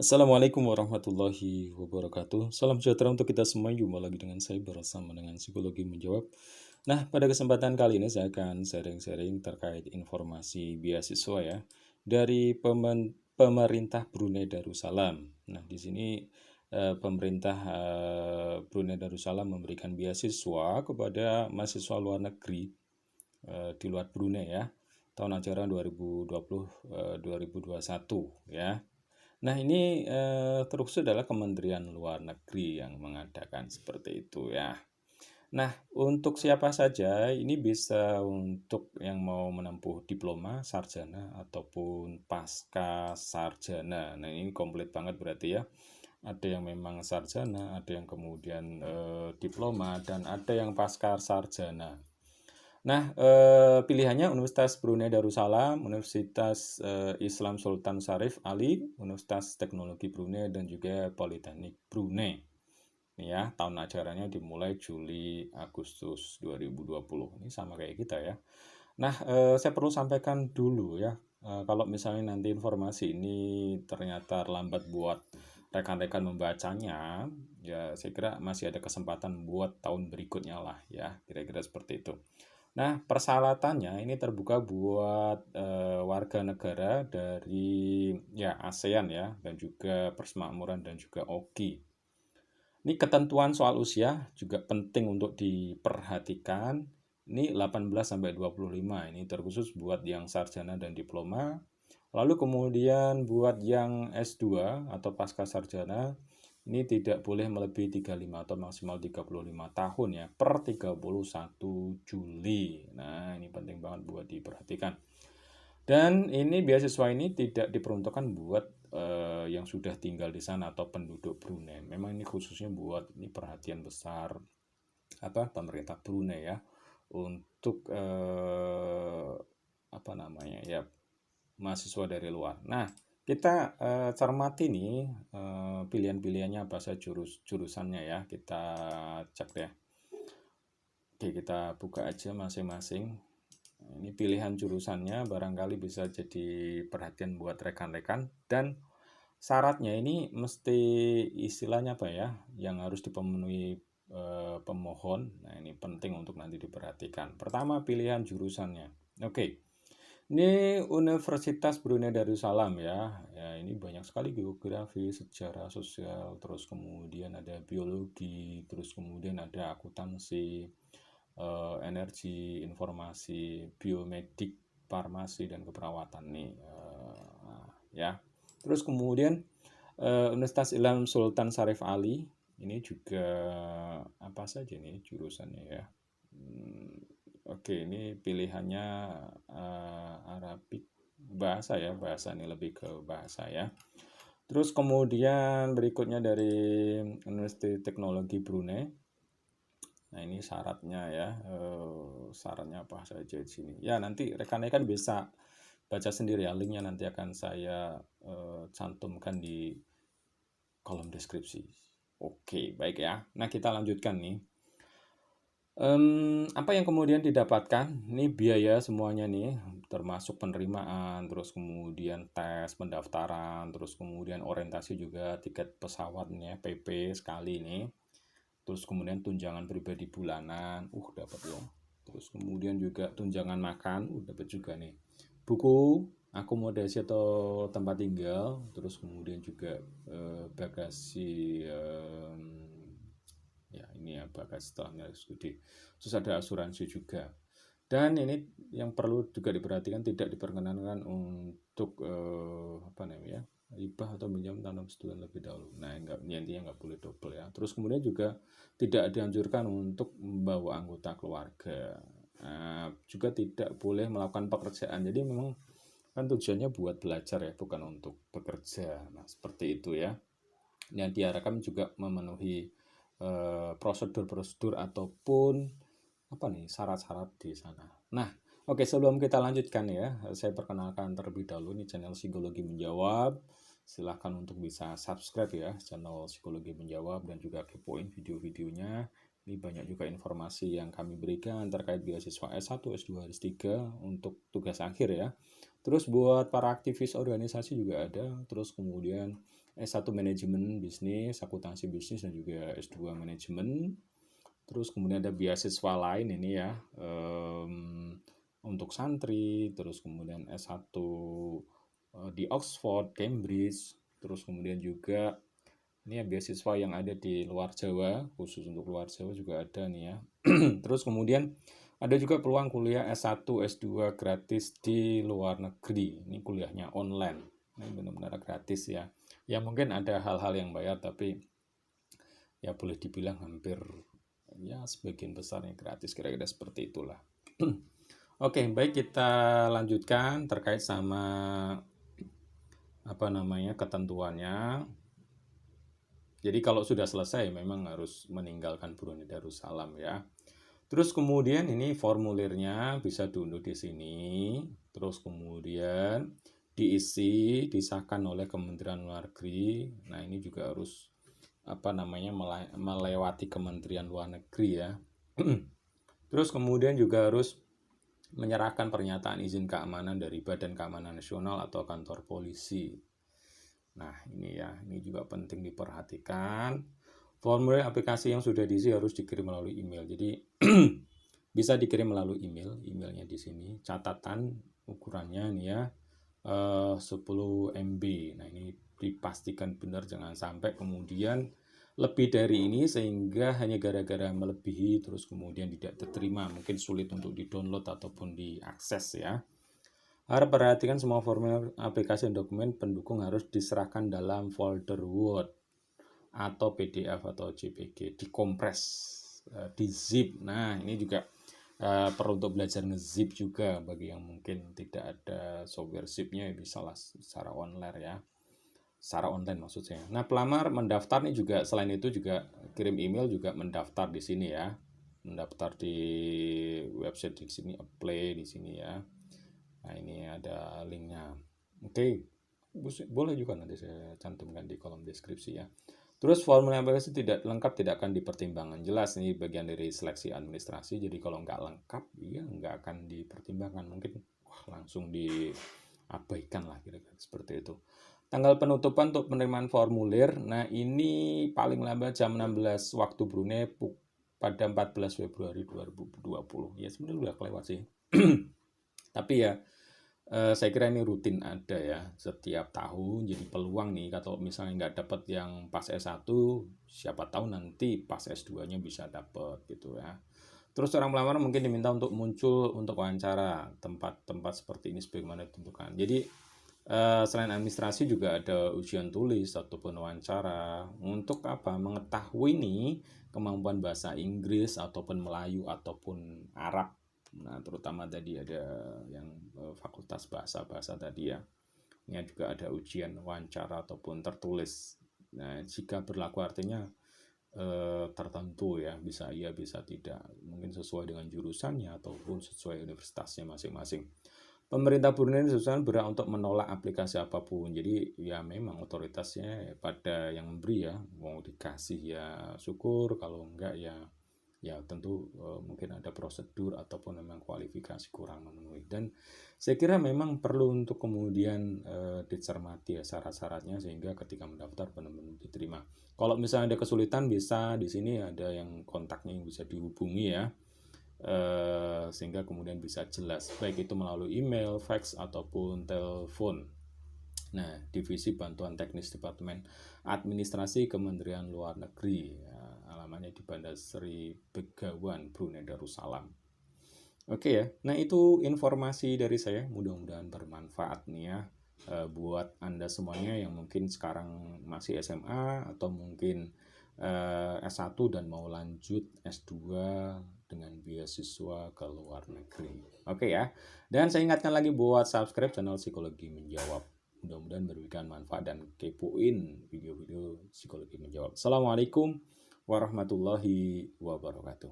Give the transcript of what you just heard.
Assalamualaikum warahmatullahi wabarakatuh. Salam sejahtera untuk kita semua. Jumpa lagi dengan saya bersama dengan Psikologi Menjawab. Nah, pada kesempatan kali ini saya akan sharing-sharing terkait informasi beasiswa ya dari pemerintah Brunei Darussalam. Nah, di sini pemerintah Brunei Darussalam memberikan beasiswa kepada mahasiswa luar negeri di luar Brunei ya tahun ajaran 2020 2021 ya. Nah, ini terkhusus adalah Kementerian Luar Negeri yang mengadakan seperti itu ya. Nah, untuk siapa saja ini bisa untuk yang mau menempuh diploma, sarjana, ataupun pasca sarjana. Nah, ini komplit banget berarti ya. Ada yang memang sarjana, ada yang kemudian diploma, dan ada yang pasca sarjana. Nah, pilihannya Universitas Brunei Darussalam, Universitas Islam Sultan Syarif Ali, Universitas Teknologi Brunei, dan juga Politeknik Brunei. Ini ya, tahun ajarannya dimulai Juli Agustus 2020. Ini sama kayak kita ya. Nah, saya perlu sampaikan dulu ya, kalau misalnya nanti informasi ini ternyata lambat buat rekan-rekan membacanya, ya saya kira masih ada kesempatan buat tahun berikutnya lah ya, kira-kira seperti itu. Nah, persyaratannya ini terbuka buat warga negara dari ya ASEAN ya dan juga Persemakmuran dan juga OKI. Ini ketentuan soal usia juga penting untuk diperhatikan. Ini 18 sampai 25 ini terkhusus buat yang sarjana dan diploma. Lalu kemudian buat yang S2 atau pasca sarjana ini tidak boleh melebihi 35 atau maksimal 35 tahun ya per 31 Juli. Nah, ini penting banget buat diperhatikan. Dan ini beasiswa ini tidak diperuntukkan buat yang sudah tinggal di sana atau penduduk Brunei. Memang ini khususnya buat ini perhatian besar pemerintah Brunei ya untuk apa namanya ya mahasiswa dari luar. Nah, kita cermati nih pilihan-pilihannya apa saja jurusannya ya. Kita cek deh. Oke, kita buka aja masing-masing. Ini pilihan jurusannya barangkali bisa jadi perhatian buat rekan-rekan dan syaratnya ini mesti istilahnya apa ya yang harus dipenuhi pemohon. Nah, ini penting untuk nanti diperhatikan. Pertama, pilihan jurusannya. Oke. Ini Universitas Brunei Darussalam ya. Ya, ini banyak sekali geografi, sejarah, sosial, terus kemudian ada biologi, terus kemudian ada akuntansi, energi, informasi, biomedik, farmasi dan keperawatan nih. Ya. Terus kemudian Universitas Islam Sultan Syarif Ali ini juga apa saja nih jurusannya ya. Oke, ini pilihannya Arabik bahasa ya, bahasa ini lebih ke bahasa ya. Terus kemudian berikutnya dari Universitas Teknologi Brunei. Nah, ini syaratnya ya, syaratnya apa saja di sini. Ya, nanti rekan-rekan bisa baca sendiri ya, linknya nanti akan saya cantumkan di kolom deskripsi. Oke, baik ya. Nah, kita lanjutkan nih. Apa yang kemudian didapatkan? Ini biaya semuanya nih, termasuk penerimaan, terus kemudian tes pendaftaran, terus kemudian orientasi juga tiket pesawatnya, PP sekali nih. Terus kemudian tunjangan pribadi bulanan, dapat ya. Terus kemudian juga tunjangan makan, dapat juga nih. Buku, akomodasi atau tempat tinggal, terus kemudian juga bagasi ya ini ya bagasi setelahnya studi. Terus ada asuransi juga. Dan ini yang perlu juga diperhatikan tidak diperkenankan untuk apa namanya hibah atau minjam tanam sebulan lebih dahulu. Nah, intinya nggak boleh double ya. Terus kemudian juga tidak dianjurkan untuk membawa anggota keluarga. Nah, juga tidak boleh melakukan pekerjaan. Jadi memang kan tujuannya buat belajar ya, bukan untuk bekerja. Nah, seperti itu ya. Yang diharapkan juga memenuhi prosedur-prosedur ataupun apa nih syarat-syarat di sana. Nah, oke sebelum kita lanjutkan ya, saya perkenalkan terlebih dahulu nih channel Psikologi Menjawab. Silahkan untuk bisa subscribe ya channel Psikologi Menjawab dan juga kepoin video-videonya. Ini banyak juga informasi yang kami berikan terkait beasiswa S1, S2, S3 untuk tugas akhir ya. Terus buat para aktivis organisasi juga ada. Terus kemudian S1 manajemen bisnis, akuntansi bisnis, dan juga S2 manajemen. Terus kemudian ada beasiswa lain ini ya, untuk santri, terus kemudian S1 di Oxford, Cambridge, terus kemudian juga ini ya beasiswa yang ada di luar Jawa, khusus untuk luar Jawa juga ada nih ya. Terus kemudian ada juga peluang kuliah S1, S2 gratis di luar negeri. Ini kuliahnya online. Ini benar-benar gratis ya. Ya mungkin ada hal-hal yang bayar, tapi ya boleh dibilang hampir ya sebagian besarnya gratis, kira-kira seperti itulah. Oke, baik, kita lanjutkan terkait sama ketentuannya. Jadi kalau sudah selesai memang harus meninggalkan Brunei Darussalam ya. Terus kemudian ini formulirnya bisa diunduh di sini. Terus kemudian diisi, disahkan oleh Kementerian Luar Negeri. Nah, ini juga harus melewati Kementerian Luar Negeri ya. Terus kemudian juga harus menyerahkan pernyataan izin keamanan dari Badan Keamanan Nasional atau kantor polisi. Nah, ini ya, ini juga penting diperhatikan. Formulir aplikasi yang sudah diisi harus dikirim melalui email. Jadi bisa dikirim melalui email, emailnya di sini. Catatan ukurannya nih ya, 10 MB. Nah, ini dipastikan benar, jangan sampai kemudian lebih dari ini sehingga hanya gara-gara melebihi terus kemudian tidak diterima, mungkin sulit untuk di-download ataupun diakses ya. Harap perhatikan semua formulir aplikasi dan dokumen pendukung harus diserahkan dalam folder Word atau PDF atau JPG, dikompres, di zip. Nah, ini juga perlu untuk belajar nge-zip juga bagi yang mungkin tidak ada software zipnya, bisa lah secara online ya. Secara online maksud saya. Nah, pelamar mendaftar nih juga selain itu juga kirim email juga mendaftar di sini ya. Mendaftar di website di sini, apply di sini ya. Nah, ini ada linknya. Oke, boleh juga nanti saya cantumkan di kolom deskripsi ya. Terus formulir aplikasi tidak lengkap tidak akan dipertimbangkan. Jelas ini bagian dari seleksi administrasi. Jadi kalau nggak lengkap, ya nggak akan dipertimbangkan. Mungkin langsung diabaikan lah kira-kira seperti itu. Tanggal penutupan untuk penerimaan formulir. Nah, ini paling lambat jam 16 waktu Brunei pada 14 Februari 2020. Ya sebenarnya udah kelewat sih. Tapi ya saya kira ini rutin ada ya setiap tahun, jadi peluang nih kalau misalnya nggak dapat yang pas S1, siapa tahu nanti pas S2-nya bisa dapat gitu ya. Terus orang pelamar mungkin diminta untuk muncul untuk wawancara tempat-tempat seperti ini sebagaimana ditentukan. Jadi selain administrasi juga ada ujian tulis ataupun wawancara untuk apa? Mengetahui nih kemampuan bahasa Inggris ataupun Melayu ataupun Arab. Nah, terutama tadi ada yang fakultas bahasa tadi ya. Ini juga ada ujian wawancara ataupun tertulis. Nah, jika berlaku artinya tertentu ya, bisa iya bisa tidak, mungkin sesuai dengan jurusannya ataupun sesuai universitasnya masing-masing. Pemerintah Brunei berhak untuk menolak aplikasi apapun. Jadi ya memang otoritasnya pada yang memberi ya, mau dikasih ya syukur, kalau enggak ya tentu mungkin ada prosedur ataupun memang kualifikasi kurang memenuhi. Dan saya kira memang perlu untuk kemudian dicermati ya syarat-syaratnya sehingga ketika mendaftar benar-benar diterima. Kalau misalnya ada kesulitan, bisa di sini ada yang kontaknya yang bisa dihubungi ya. Sehingga kemudian bisa jelas baik itu melalui email, fax ataupun telepon. Nah, Divisi Bantuan Teknis Departemen Administrasi Kementerian Luar Negeri ya, alamannya di Bandar Seri Begawan, Brunei Darussalam. Oke ya, nah itu informasi dari saya, mudah-mudahan bermanfaat nih ya buat Anda semuanya yang mungkin sekarang masih SMA atau mungkin S1 dan mau lanjut S2 dengan beasiswa ke luar negeri. Oke ya, dan saya ingatkan lagi buat subscribe channel Psikologi Menjawab. Mudah-mudahan memberikan manfaat dan kepoin video-video Psikologi Menjawab. Assalamualaikum warahmatullahi wabarakatuh.